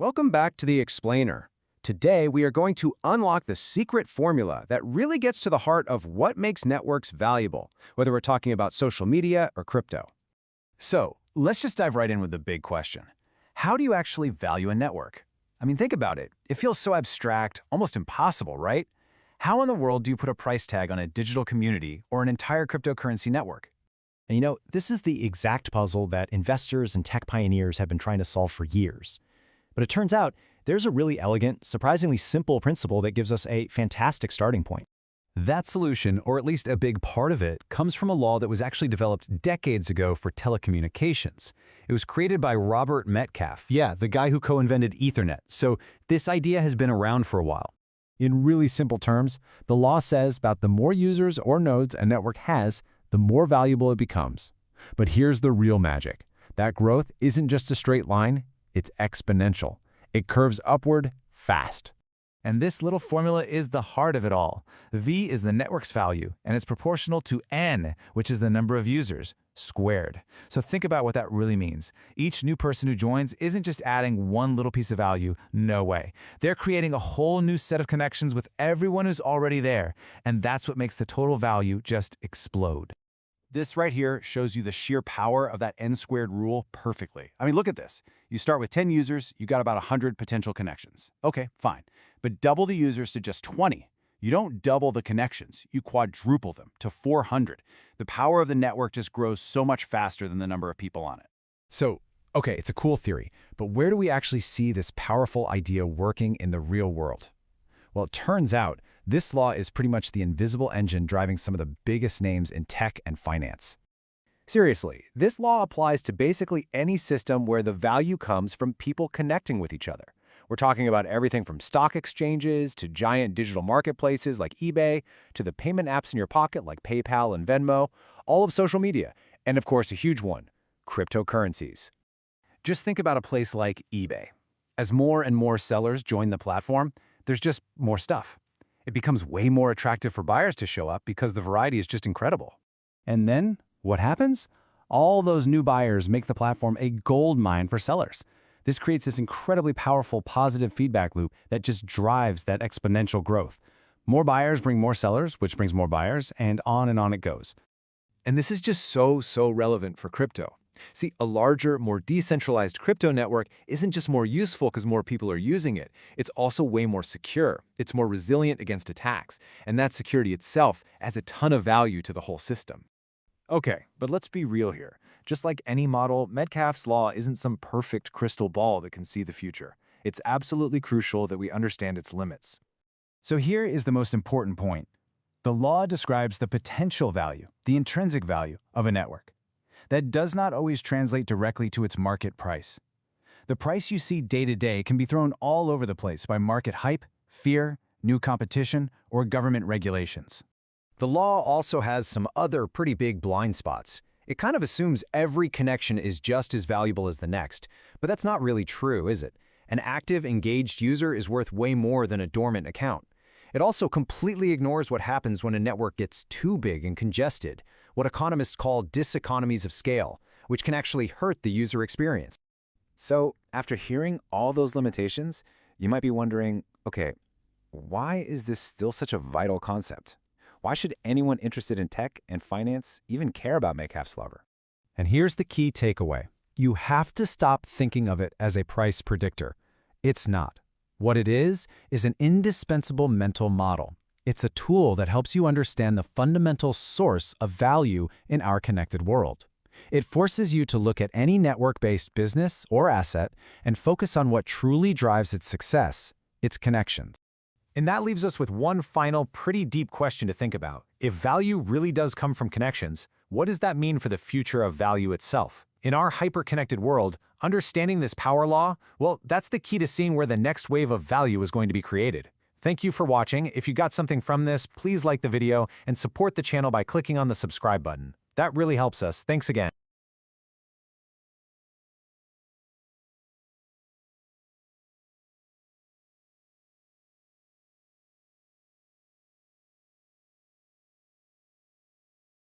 Welcome back to The Explainer. Today, we are going to unlock the secret formula that really gets to the heart of what makes networks valuable, whether we're talking about social media or crypto. So, let's just dive right in with the big question. How do you actually value a network? I mean, think about it. It feels so abstract, almost impossible, right? How in the world do you put a price tag on a digital community or an entire cryptocurrency network? And this is the exact puzzle that investors and tech pioneers have been trying to solve for years. But it turns out there's a really elegant, surprisingly simple principle that gives us a fantastic starting point. That solution, or at least a big part of it, comes from a law that was actually developed decades ago for telecommunications. It was created by Robert Metcalfe, the guy who co-invented Ethernet, so this idea has been around for a while. In really simple terms, the law says about the more users or nodes a network has, the more valuable it becomes. But here's the real magic. That growth isn't just a straight line, it's exponential. It curves upward fast. And this little formula is the heart of it all. V is the network's value, and it's proportional to N, which is the number of users, squared. So think about what that really means. Each new person who joins isn't just adding one little piece of value, no way. They're creating a whole new set of connections with everyone who's already there, and that's what makes the total value just explode. This right here shows you the sheer power of that N-squared rule perfectly. I mean, look at this. You start with 10 users, you got about 100 potential connections. Okay, fine. But double the users to just 20. You don't double the connections, you quadruple them to 400. The power of the network just grows so much faster than the number of people on it. So, okay, it's a cool theory, but where do we actually see this powerful idea working in the real world? Well, it turns out this law is pretty much the invisible engine driving some of the biggest names in tech and finance. Seriously, this law applies to basically any system where the value comes from people connecting with each other. We're talking about everything from stock exchanges to giant digital marketplaces like eBay to the payment apps in your pocket like PayPal and Venmo, all of social media, and of course a huge one, cryptocurrencies. Just think about a place like eBay. As more and more sellers join the platform, there's just more stuff. It becomes way more attractive for buyers to show up because the variety is just incredible. And then, what happens? All those new buyers make the platform a gold mine for sellers. This creates this incredibly powerful positive feedback loop that just drives that exponential growth. More buyers bring more sellers, which brings more buyers, and on it goes. And this is just so relevant for crypto. See, a larger, more decentralized crypto network isn't just more useful because more people are using it. It's also way more secure. It's more resilient against attacks. And that security itself adds a ton of value to the whole system. Okay, but let's be real here. Just like any model, Metcalfe's law isn't some perfect crystal ball that can see the future. It's absolutely crucial that we understand its limits. So here is the most important point. The law describes the potential value, the intrinsic value, of a network. That does not always translate directly to its market price. The price you see day to day can be thrown all over the place by market hype, fear, new competition, or government regulations. The law also has some other pretty big blind spots. It kind of assumes every connection is just as valuable as the next, but that's not really true, is it? An active, engaged user is worth way more than a dormant account. It also completely ignores what happens when a network gets too big and congested, what economists call diseconomies of scale, which can actually hurt the user experience. So, after hearing all those limitations, you might be wondering, okay, why is this still such a vital concept? Why should anyone interested in tech and finance even care about Metcalfe's law? And here's the key takeaway. You have to stop thinking of it as a price predictor. It's not. What it is an indispensable mental model. It's a tool that helps you understand the fundamental source of value in our connected world. It forces you to look at any network-based business or asset and focus on what truly drives its success, its connections. And that leaves us with one final, pretty deep question to think about. If value really does come from connections, what does that mean for the future of value itself? In our hyper-connected world, understanding this power law, well, that's the key to seeing where the next wave of value is going to be created. Thank you for watching. If you got something from this, please like the video and support the channel by clicking on the subscribe button. That really helps us. Thanks again.